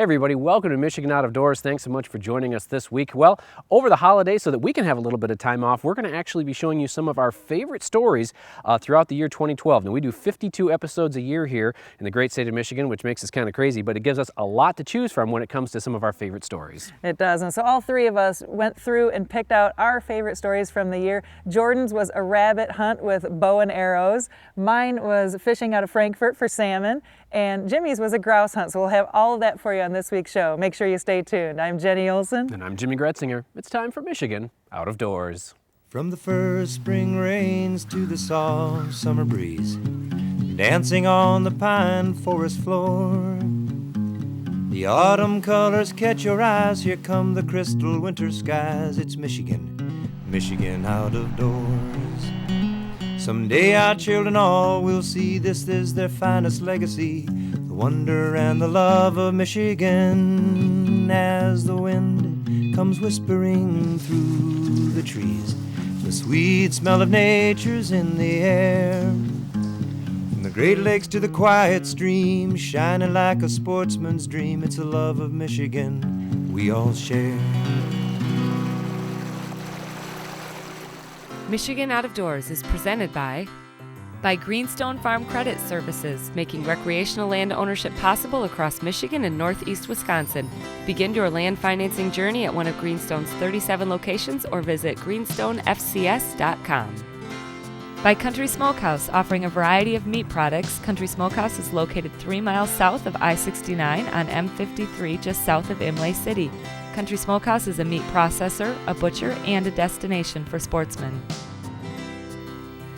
Hey everybody, welcome to Michigan Out of Doors. Thanks so much for joining us this week. Well, over the holidays, so that we can have a little bit of time off, we're going to actually be showing you some of our favorite stories throughout the year 2012. Now, we do 52 episodes a year here in the great state of Michigan, which makes us kind of crazy, but it gives us a lot to choose from when it comes to some of our favorite stories. It does, and so all three of us went through and picked out our favorite stories from the year. Jordan's was a rabbit hunt with bow and arrows. Mine was fishing out of Frankfurt for salmon. And Jimmy's was a grouse hunt, so we'll have all of that for you on this week's show. Make sure you stay tuned. I'm Jenny Olson. And I'm Jimmy Gretzinger. It's time for Michigan Out of Doors. From the first spring rains to the soft summer breeze, dancing on the pine forest floor, the autumn colors catch your eyes. Here come the crystal winter skies. It's Michigan, Michigan out of doors. Someday our children all will see this is their finest legacy, the wonder and the love of Michigan. As the wind comes whispering through the trees, the sweet smell of nature's in the air. From the Great Lakes to the quiet stream, shining like a sportsman's dream, it's the love of Michigan we all share. Michigan Out of Doors is presented by Greenstone Farm Credit Services, making recreational land ownership possible across Michigan and northeast Wisconsin. Begin your land financing journey at one of Greenstone's 37 locations or visit greenstonefcs.com. By Country Smokehouse, offering a variety of meat products. Country Smokehouse is located 3 miles south of I-69 on M53, just south of Imlay City. Country Smokehouse is a meat processor, a butcher, and a destination for sportsmen.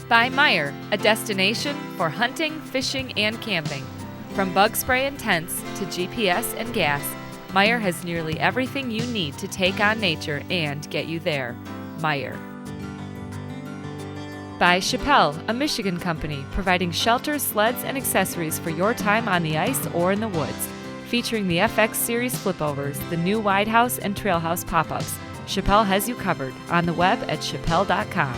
By Meijer, a destination for hunting, fishing, and camping. From bug spray and tents to GPS and gas, Meijer has nearly everything you need to take on nature and get you there. Meijer. By Chappelle, a Michigan company providing shelters, sleds, and accessories for your time on the ice or in the woods. Featuring the FX Series flipovers, the new Wide House and Trail House pop-ups. Chappelle has you covered on the web at chappelle.com.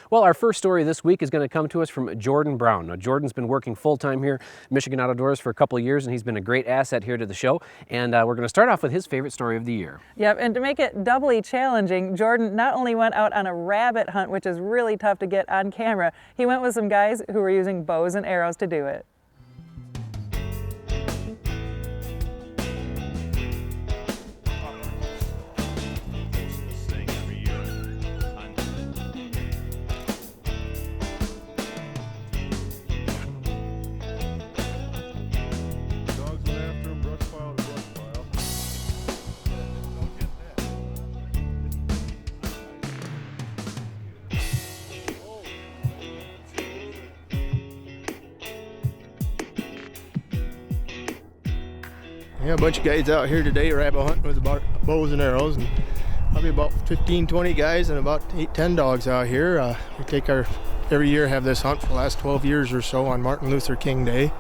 Well, our first story this week is going to come to us from Jordan Brown. Now, Jordan's been working full-time here at Michigan Out of Doors for a couple of years, and he's been a great asset here to the show. And we're going to start off with his favorite story of the year. Yep, and to make it doubly challenging, Jordan not only went out on a rabbit hunt, which is really tough to get on camera, he went with some guys who were using bows and arrows to do it. Yeah, a bunch of guys out here today rabbit hunting with bows and arrows, and probably about 15-20 guys and about 8-10 dogs out here. We take every year have this hunt for the last 12 years or so on Martin Luther King Day.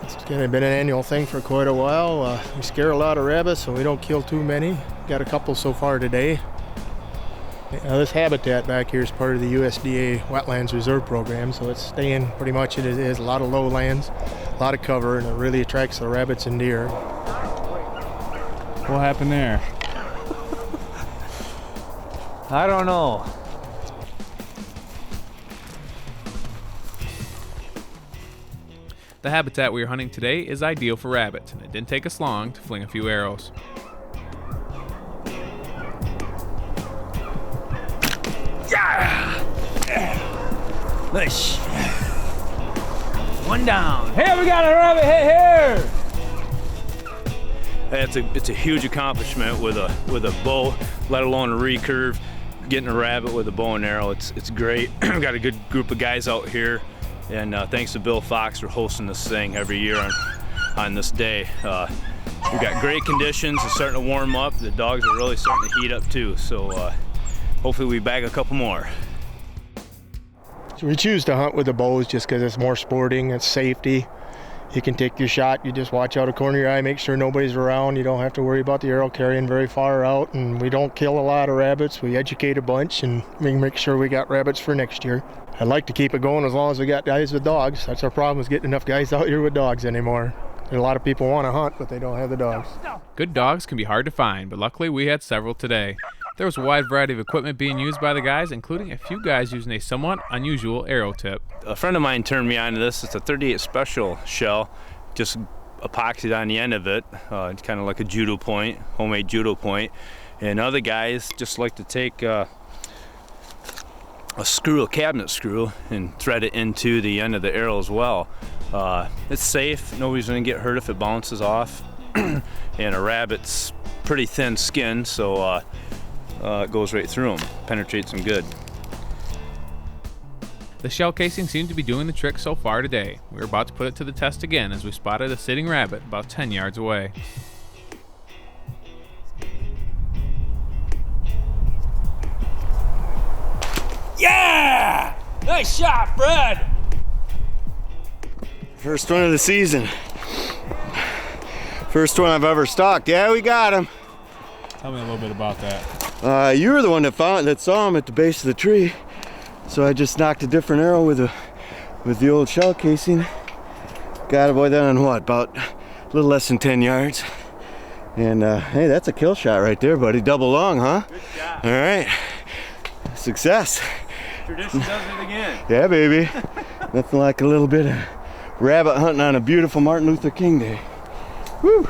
It's kind of been an annual thing for quite a while. We scare a lot of rabbits, so we don't kill too many. Got a couple so far today. Now, this habitat back here is part of the USDA Wetlands Reserve Program, so it's staying pretty much as it is. A lot of lowlands, a lot of cover, and it really attracts the rabbits and deer. What happened there? I don't know. The habitat we are hunting today is ideal for rabbits, and it didn't take us long to fling a few arrows. Nice. One down. Hey, we got a rabbit hit here. It's a huge accomplishment with a bow, let alone a recurve. Getting a rabbit with a bow and arrow, it's great. We've got a good group of guys out here, and thanks to Bill Fox for hosting this thing every year on this day. We've got great conditions. It's starting to warm up. The dogs are really starting to heat up too. So hopefully we bag a couple more. So we choose to hunt with the bows just because it's more sporting, it's safety. You can take your shot, you just watch out of the corner of your eye, make sure nobody's around. You don't have to worry about the arrow carrying very far out, and we don't kill a lot of rabbits. We educate a bunch and we make sure we got rabbits for next year. I'd like to keep it going as long as we got guys with dogs. That's our problem, is getting enough guys out here with dogs anymore. A lot of people want to hunt, but they don't have the dogs. Good dogs can be hard to find, but luckily we had several today. There was a wide variety of equipment being used by the guys, including a few guys using a somewhat unusual arrow tip. A friend of mine turned me on to this. It's a 38 special shell, just epoxied on the end of it. It's kind of like a judo point, homemade judo point. And other guys just like to take a screw, a cabinet screw, and thread it into the end of the arrow as well. It's safe. Nobody's going to get hurt if it bounces off. And a rabbit's pretty thin skin, so it goes right through them, penetrates them good. The shell casing seemed to be doing the trick so far today. We were about to put it to the test again as we spotted a sitting rabbit about 10 yards away. Yeah! Nice shot, Fred! First one of the season. First one I've ever stalked. Yeah, we got him. Tell me a little bit about that. You were the one that saw him at the base of the tree. So I just knocked a different arrow with the old shell casing. Got a boy then on what? About a little less than 10 yards. And hey, that's a kill shot right there, buddy. Double long, huh? Good shot. All right. Success. Tradition does it again. Yeah, baby. Nothing like a little bit of rabbit hunting on a beautiful Martin Luther King Day. Woo!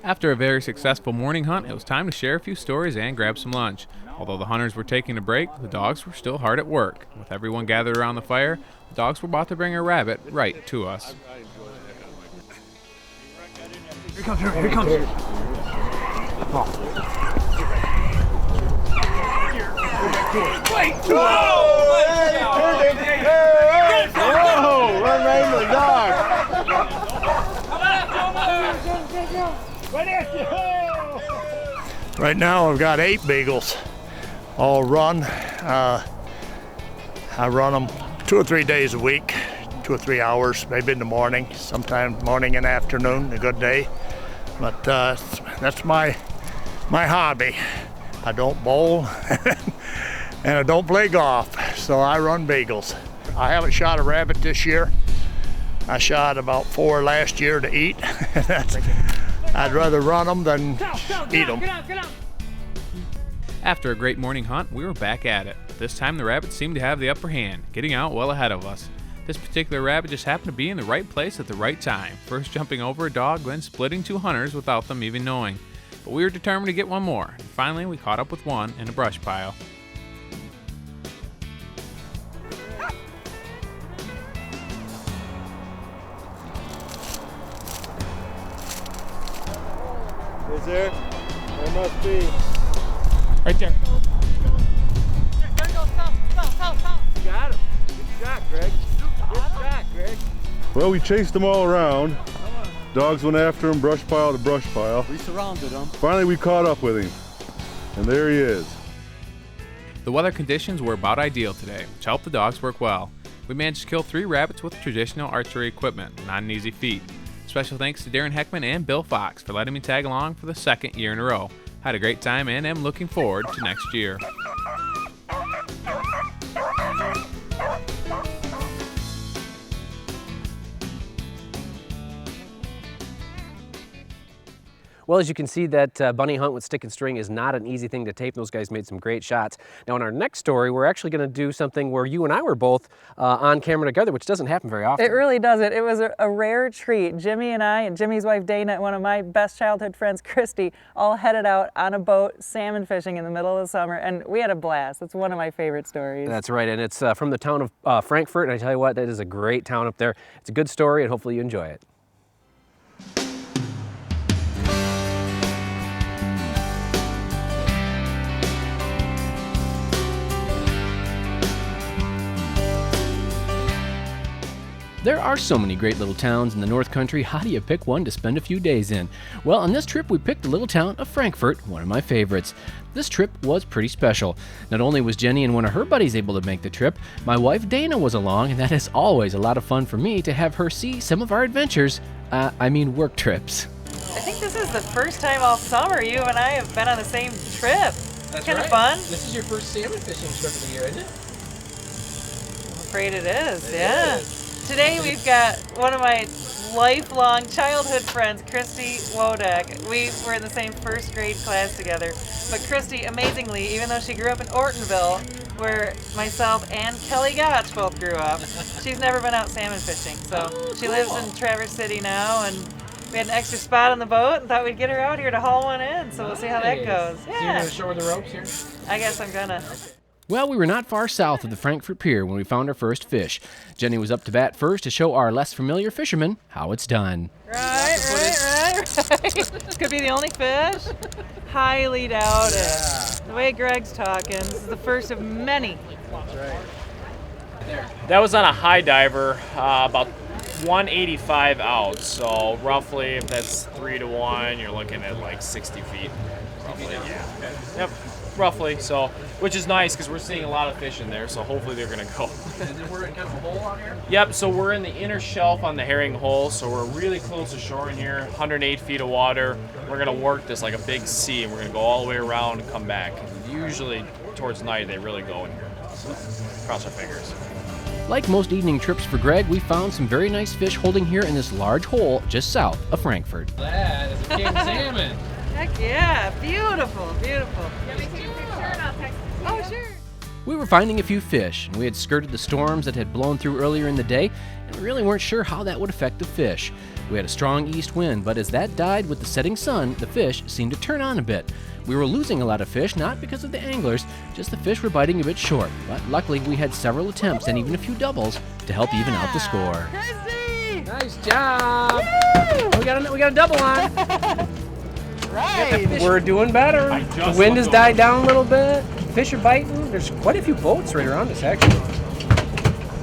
After a very successful morning hunt, it was time to share a few stories and grab some lunch. Although the hunters were taking a break, the dogs were still hard at work. With everyone gathered around the fire, the dogs were about to bring a rabbit right to us. Here he comes, here he comes. Wait! Whoa! Run right into the dog. Right now I've got 8 beagles, all run. I run them 2 or 3 days a week, 2 or 3 hours, maybe in the morning, sometimes morning and afternoon, a good day. But that's my hobby. I don't bowl and I don't play golf, so I run beagles. I haven't shot a rabbit this year. I shot about 4 last year to eat. I'd rather run them than eat them. After a great morning hunt, we were back at it. This time the rabbits seemed to have the upper hand, getting out well ahead of us. This particular rabbit just happened to be in the right place at the right time, first jumping over a dog, then splitting 2 hunters without them even knowing. But we were determined to get one more, and finally we caught up with one in a brush pile. Is there? There must be. Right there. Got him. Good shot, Greg. Good shot, Greg. Well, we chased them all around. Dogs went after him, brush pile to brush pile. We surrounded him. Finally, we caught up with him. And there he is. The weather conditions were about ideal today, which helped the dogs work well. We managed to kill 3 rabbits with traditional archery equipment, not an easy feat. Special thanks to Darren Heckman and Bill Fox for letting me tag along for the 2nd year in a row. Had a great time and am looking forward to next year. Well, as you can see, that bunny hunt with stick and string is not an easy thing to tape. Those guys made some great shots. Now, in our next story, we're actually going to do something where you and I were both on camera together, which doesn't happen very often. It really doesn't. It was a rare treat. Jimmy and I, and Jimmy's wife Dana, and one of my best childhood friends, Christy, all headed out on a boat salmon fishing in the middle of the summer, and we had a blast. It's one of my favorite stories. That's right, and it's from the town of Frankfurt, and I tell you what, that is a great town up there. It's a good story, and hopefully you enjoy it. There are so many great little towns in the North Country. How do you pick one to spend a few days in? Well, on this trip, we picked the little town of Frankfurt, one of my favorites. This trip was pretty special. Not only was Jenny and one of her buddies able to make the trip, my wife Dana was along, and that is always a lot of fun for me to have her see some of our adventures. Work trips. I think this is the first time all summer you and I have been on the same trip. That's kind of fun. This is your first salmon fishing trip of the year, isn't it? I'm afraid it is, yeah. Today we've got one of my lifelong childhood friends, Christy Wodak. We were in the same first grade class together. But Christy, amazingly, even though she grew up in Ortonville, where myself and Kelly Gotch both grew up, she's never been out salmon fishing. So she lives in Traverse City now, and we had an extra spot on the boat and thought we'd get her out here to haul one in. So we'll see how that goes. So you're going to shore the ropes here? I guess I'm gonna. Well, we were not far south of the Frankfurt Pier when we found our first fish. Jenny was up to bat first to show our less familiar fishermen how it's done. Right. Could be the only fish. Highly doubt it. The way Greg's talking, this is the first of many. That was on a high diver, about 185 out. So roughly, if that's 3 to 1, you're looking at like 60 feet. Roughly, yeah. Yep, roughly. So, which is nice because we're seeing a lot of fish in there. So hopefully they're gonna go. And then we're in kind of a hole out here? Yep. So we're in the inner shelf on the herring hole. So we're really close to shore in here. 108 feet of water. We're gonna work this like a big sea, and we're gonna go all the way around and come back. Usually towards night they really go in here. So cross our fingers. Like most evening trips for Greg, we found some very nice fish holding here in this large hole just south of Frankfurt. That is a king salmon. Heck yeah, beautiful, beautiful. Oh, sure. We were finding a few fish, and we had skirted the storms that had blown through earlier in the day, and we really weren't sure how that would affect the fish. We had a strong east wind, but as that died with the setting sun, the fish seemed to turn on a bit. We were losing a lot of fish, not because of the anglers, just the fish were biting a bit short. But luckily, we had several attempts and even a few doubles to help even out the score. Christy! Nice job! We got a double on. Right. We're doing better. The wind has died down a little bit. Fish are biting. There's quite a few boats right around us, actually.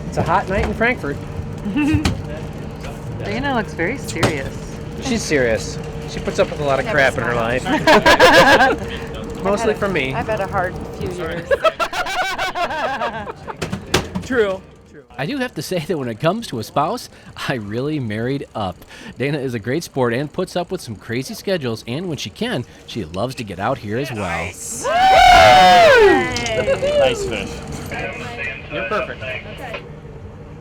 It's a hot night in Frankfurt. Dana looks very serious. She's serious. She puts up with a lot of crap in her life. Mostly from me. I've had a hard few years. True. I do have to say that when it comes to a spouse, I really married up. Dana is a great sport and puts up with some crazy schedules, and when she can, she loves to get out here as well. Nice fish. You're perfect.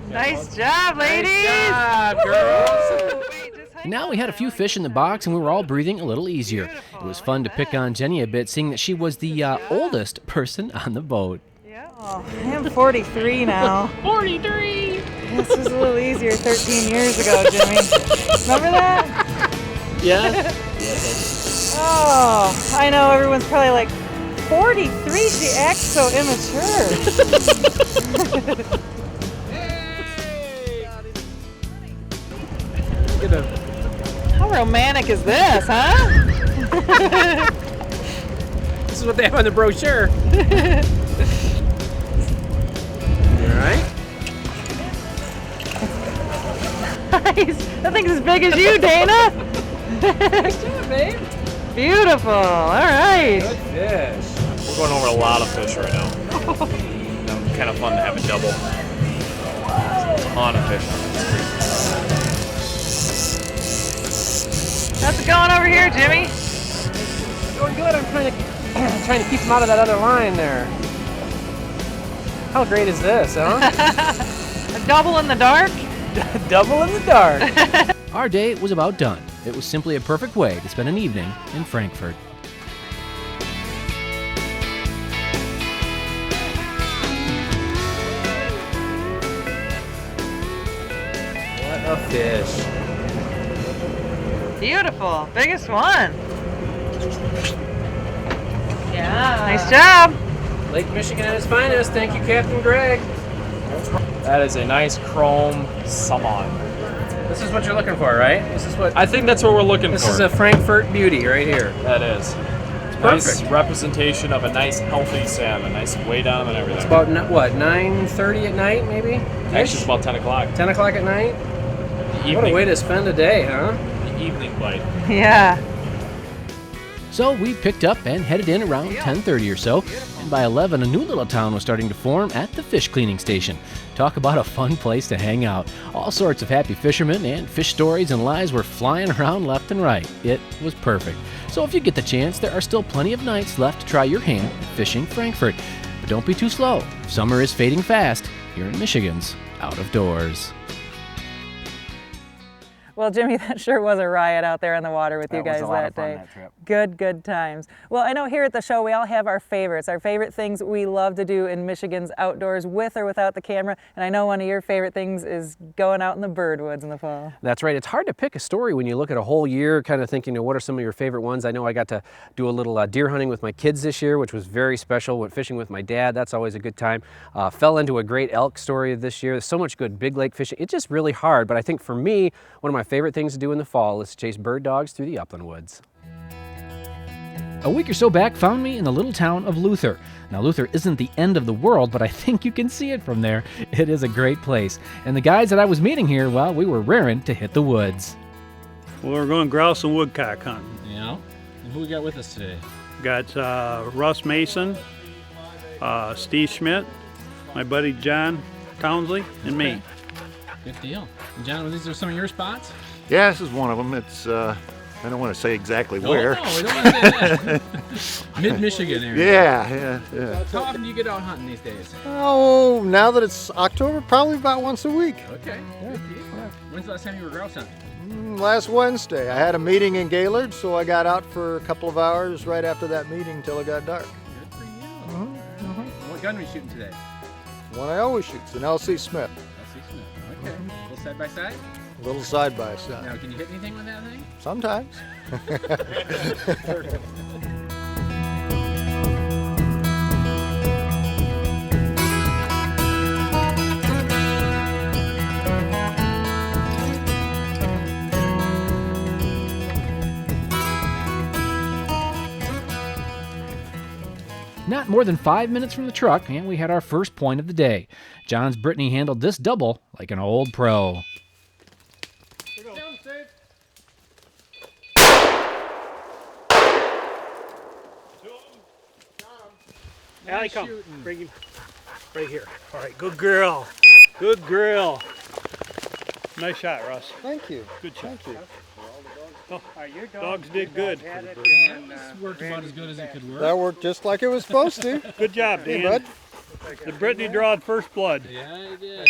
Nice job, ladies! Nice job, girls! Now we had a few fish in the box and we were all breathing a little easier. It was fun to pick on Jenny a bit, seeing that she was the oldest person on the boat. Yeah, I am 43 now. 43! This was a little easier 13 years ago, Jimmy. Remember that? Yeah. Oh, I know everyone's probably like, 43? She acts so immature. How romantic is this, huh? This is what they have on the brochure. Alright. Nice. That thing's as big as you, Dana. Nice job, babe. Beautiful. All right. Good fish. We're going over a lot of fish right now. Kind of fun to have a double. A ton of fish. How's it going over here, Jimmy? Going good. I'm trying to keep them out of that other line there. How great is this, huh? A double in the dark? Double in the dark. Our day was about done. It was simply a perfect way to spend an evening in Frankfurt. What a fish. Beautiful. Biggest one. Yeah. Nice job. Lake Michigan at its finest. Thank you, Captain Greg. That is a nice chrome salmon. This is what you're looking for, right? This is what I think that's what we're looking for. This is a Frankfurt beauty right here. That is. It's Nice perfect. representation of a nice healthy salmon. Nice weigh down and everything. It's about what, 9:30 at night, maybe? Actually, it's about 10 o'clock. 10 o'clock at night. The What a way to spend a day, huh? The evening bite. Yeah. So we picked up and headed in around 10:30 or so, and by 11 a new little town was starting to form at the fish cleaning station. Talk about a fun place to hang out. All sorts of happy fishermen and fish stories and lies were flying around left and right. It was perfect. So if you get the chance, there are still plenty of nights left to try your hand at fishing Frankfurt. But don't be too slow. Summer is fading fast here in Michigan's Out of Doors. Well, Jimmy, that sure was a riot out there on the water with you guys was a lot of fun, day. that trip. Good times. Well, I know here at the show we all have our favorites, our favorite things we love to do in Michigan's outdoors with or without the camera. And I know one of your favorite things is going out in the birdwoods in the fall. That's right. It's hard to pick a story when you look at a whole year, kind of thinking, what are some of your favorite ones? I know I got to do a little deer hunting with my kids this year, which was very special. Went fishing with my dad. That's always a good time. Fell into a great elk story this year. There's so much good big lake fishing. It's just really hard, but I think for me, one of my favorite things to do in the fall is to chase bird dogs through the upland woods. A week or so back found me in the little town of Luther. Now, Luther isn't the end of the world, but I think you can see it from there. It is a great place. And the guys that I was meeting here, well, we were raring to hit the woods. Well, we're going grouse and woodcock hunting. Yeah. And who we got with us today? Got Russ Mason, Steve Schmidt, my buddy John Townsley, and me. Good deal. And John, these are some of your spots? Yeah, this is one of them. It's I don't want to say exactly where. No, we don't want to say that. Mid-Michigan area. Yeah. How often do you get out hunting these days? Oh, now that it's October, probably about once a week. Okay, good deal. When's the last time you were grouse hunting? Last Wednesday. I had a meeting in Gaylord, so I got out for a couple of hours right after that meeting till it got dark. Good for you. What gun are you shooting today? One I always shoot, an LC Smith. LC Smith. Okay. A little side by side? A little side by side. Now, can you hit anything with that thing? Sometimes. Not more than 5 minutes from the truck, and we had our first point of the day. John's Brittany handled this double like an old pro. Allie, come. Bring him right here. All right, good girl. Good girl. Nice shot, Russ. Thank you. Good shot. Thank you. Oh, dogs did good. This worked about as good as it could work. That worked just like it was supposed to. Good job, Dan. Hey, bud. The Brittany drawed first blood. Yeah, it did.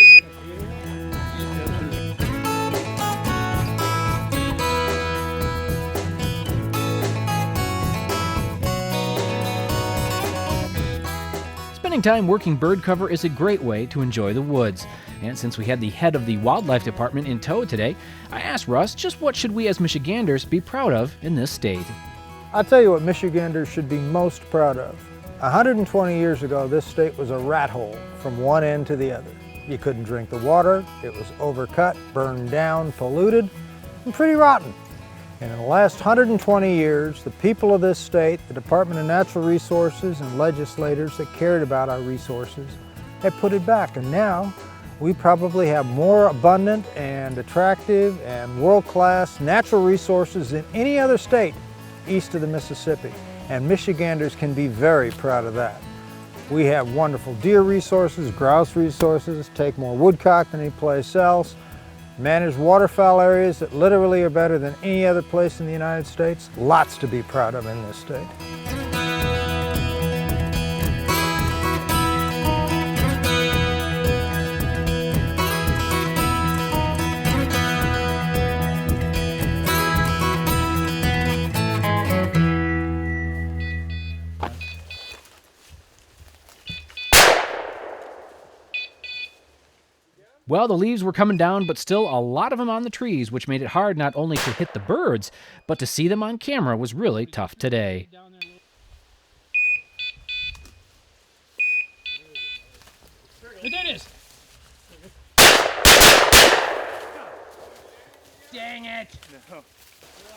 Spending time working bird cover is a great way to enjoy the woods. And since we had the head of the wildlife department in tow today, I asked Russ just what should we as Michiganders be proud of in this state. I'll tell you what Michiganders should be most proud of. 120 years ago, this state was a rat hole from one end to the other. You couldn't drink the water, it was overcut, burned down, polluted, and pretty rotten. And in the last 120 years, the people of this state, the Department of Natural Resources, and legislators that cared about our resources have put it back. And now, we probably have more abundant and attractive and world-class natural resources than any other state east of the Mississippi. And Michiganders can be very proud of that. We have wonderful deer resources, grouse resources, take more woodcock than any place else, manage waterfowl areas that literally are better than any other place in the United States. Lots to be proud of in this state. Well, the leaves were coming down, but still a lot of them on the trees, which made it hard not only to hit the birds, but to see them on camera was really tough today. There it is! Dang it!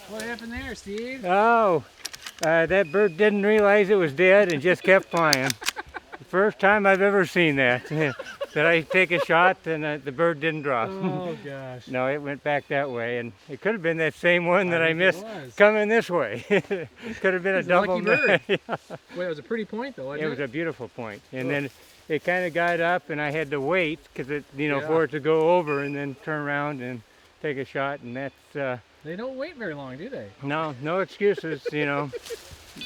What happened there, Steve? Oh, that bird didn't realize it was dead and just kept flying. The first time I've ever seen that. That I take a shot and the bird didn't drop. Oh, gosh. No, it went back that way, and it could have been that same one that I missed coming this way. Could have been a double. Lucky bird. Yeah. Well, it was a pretty point, though, wasn't it? It was a beautiful point. And then it kind of got up, and I had to wait because it, for it to go over, and then turn around and take a shot, and that's. They don't wait very long, do they? No excuses. The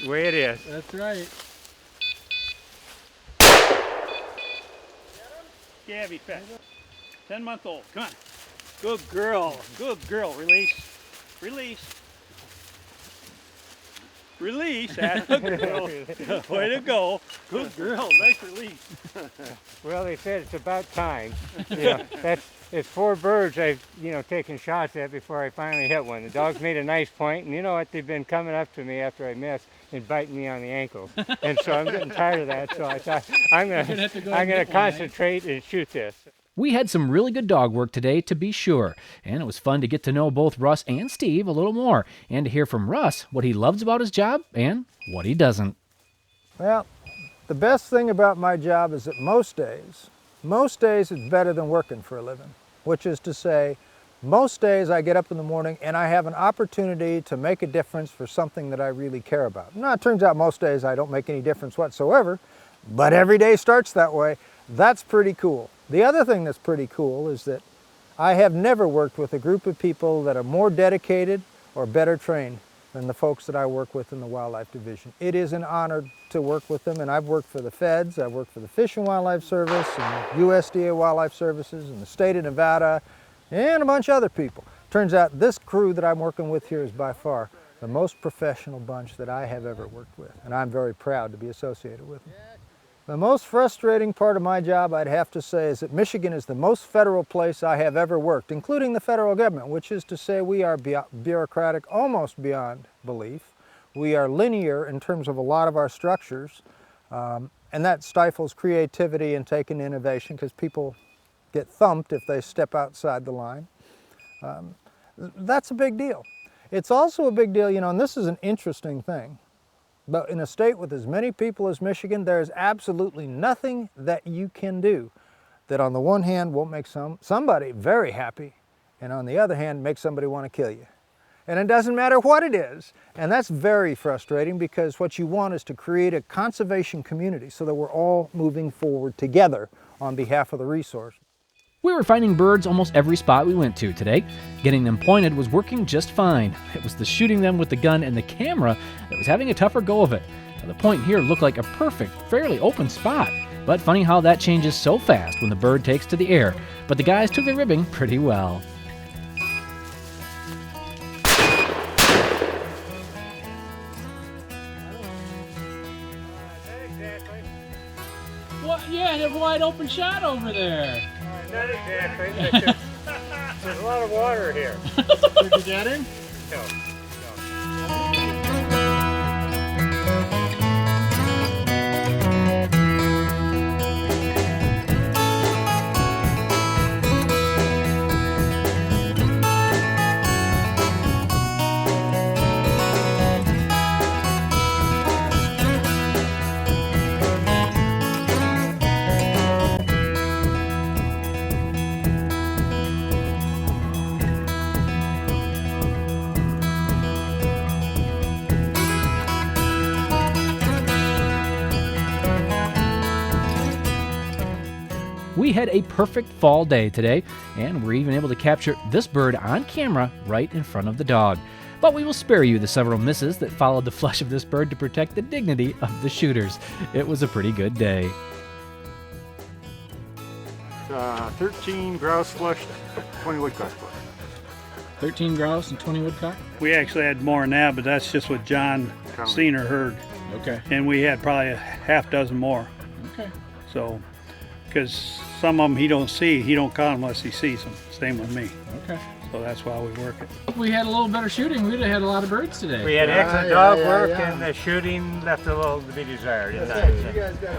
way it is. That's right. Gabby fat. 10-month-old. Come on. Good girl. Good girl. Release. Release. Release. That's a good girl. Way to go. Good girl. Nice release. Well, they said it's about time. It's 4 birds I've taken shots at before I finally hit one. The dog's made a nice point, and you know what? They've been coming up to me after I miss and biting me on the ankle, and so I'm getting tired of that. So I thought I'm gonna concentrate and shoot this. We had some really good dog work today, to be sure, and it was fun to get to know both Russ and Steve a little more, and to hear from Russ what he loves about his job and what he doesn't. Well, the best thing about my job is that most days it's better than working for a living, which is to say, most days I get up in the morning and I have an opportunity to make a difference for something that I really care about. Now, it turns out most days I don't make any difference whatsoever, but every day starts that way. That's pretty cool. The other thing that's pretty cool is that I have never worked with a group of people that are more dedicated or better trained than the folks that I work with in the Wildlife Division. It is an honor to work with them, and I've worked for the feds, I've worked for the Fish and Wildlife Service, and USDA Wildlife Services, and the state of Nevada, and a bunch of other people. Turns out this crew that I'm working with here is by far the most professional bunch that I have ever worked with, and I'm very proud to be associated with them. The most frustrating part of my job, I'd have to say, is that Michigan is the most federal place I have ever worked, including the federal government, which is to say we are bureaucratic almost beyond belief. We are linear in terms of a lot of our structures, and that stifles creativity and taking innovation because people get thumped if they step outside the line. That's a big deal. It's also a big deal, and this is an interesting thing. But in a state with as many people as Michigan, there is absolutely nothing that you can do that on the one hand won't make somebody very happy, and on the other hand make somebody want to kill you. And it doesn't matter what it is. And that's very frustrating because what you want is to create a conservation community so that we're all moving forward together on behalf of the resource. We were finding birds almost every spot we went to today. Getting them pointed was working just fine. It was the shooting them with the gun and the camera that was having a tougher go of it. Now, the point here looked like a perfect, fairly open spot. But funny how that changes so fast when the bird takes to the air. But the guys took their ribbing pretty well. What? Yeah, they have a wide open shot over there. Not exactly. There's a lot of water here. Did you get him? No. We had a perfect fall day today, and we're even able to capture this bird on camera right in front of the dog. But we will spare you the several misses that followed the flush of this bird to protect the dignity of the shooters. It was a pretty good day. 13 grouse flushed, 20 woodcock flushed. 13 grouse and 20 woodcock? We actually had more than that, but that's just what John seen or heard. Okay. And we had probably a half dozen more. Okay. So, because some of them he don't see, he don't count unless he sees them. Same with me. Okay. So that's why we work it. If we had a little better shooting, we'd have had a lot of birds today. We had excellent dog work, and the shooting left a little to be desired.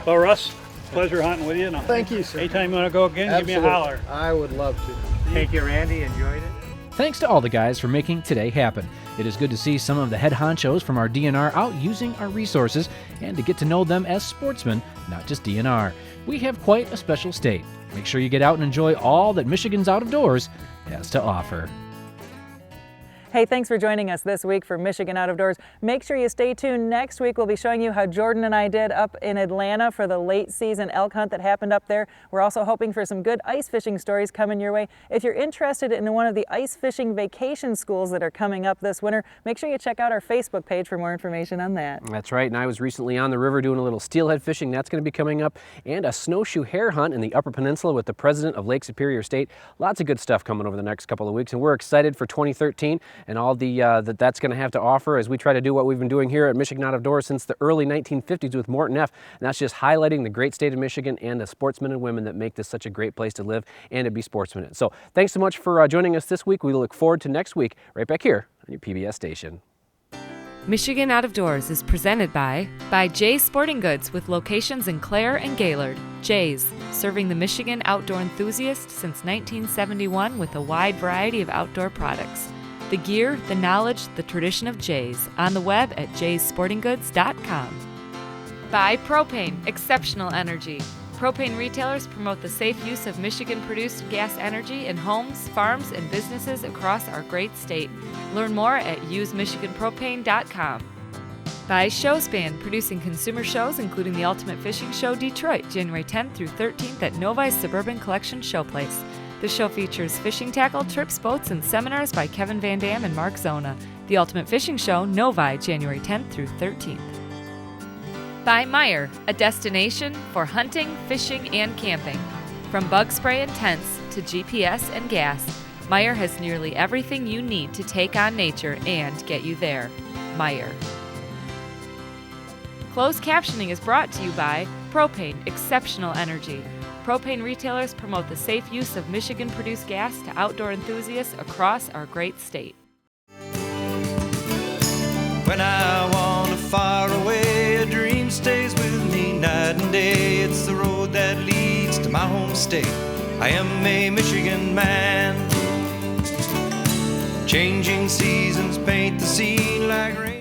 Well, Russ, pleasure hunting with you. No. Thank you, sir. Anytime you want to go again, give me a holler. I would love to. Thank you, Randy. Enjoyed it. Thanks to all the guys for making today happen. It is good to see some of the head honchos from our DNR out using our resources and to get to know them as sportsmen, not just DNR. We have quite a special state. Make sure you get out and enjoy all that Michigan's Out of Doors has to offer. Hey, thanks for joining us this week for Michigan Out of Doors. Make sure you stay tuned. Next week we'll be showing you how Jordan and I did up in Atlanta for the late season elk hunt that happened up there. We're also hoping for some good ice fishing stories coming your way. If you're interested in one of the ice fishing vacation schools that are coming up this winter, make sure you check out our Facebook page for more information on that. That's right, and I was recently on the river doing a little steelhead fishing. That's going to be coming up, and a snowshoe hare hunt in the Upper Peninsula with the president of Lake Superior State. Lots of good stuff coming over the next couple of weeks, and we're excited for 2013 and all the that's going to have to offer as we try to do what we've been doing here at Michigan Out of Doors since the early 1950s with Morton F. And that's just highlighting the great state of Michigan and the sportsmen and women that make this such a great place to live and to be sportsmen in. So thanks so much for joining us this week. We look forward to next week right back here on your PBS station. Michigan Out of Doors is presented by Jay's Sporting Goods with locations in Clare and Gaylord. Jay's, serving the Michigan outdoor enthusiast since 1971 with a wide variety of outdoor products. The gear, the knowledge, the tradition of Jay's, on the web at jayssportinggoods.com. By Propane, exceptional energy. Propane retailers promote the safe use of Michigan-produced gas energy in homes, farms, and businesses across our great state. Learn more at usemichiganpropane.com. By Showspan, producing consumer shows including the Ultimate Fishing Show Detroit, January 10th through 13th at Novi's Suburban Collection Showplace. The show features fishing tackle, trips, boats, and seminars by Kevin Van Dam and Mark Zona. The Ultimate Fishing Show, Novi, January 10th through 13th. By Meyer, a destination for hunting, fishing, and camping. From bug spray and tents to GPS and gas, Meyer has nearly everything you need to take on nature and get you there. Meyer. Closed captioning is brought to you by Propane, exceptional energy. Propane retailers promote the safe use of Michigan-produced gas to outdoor enthusiasts across our great state. When I wander far away, a dream stays with me night and day. It's the road that leads to my home state. I am a Michigan man. Changing seasons paint the scene like rain.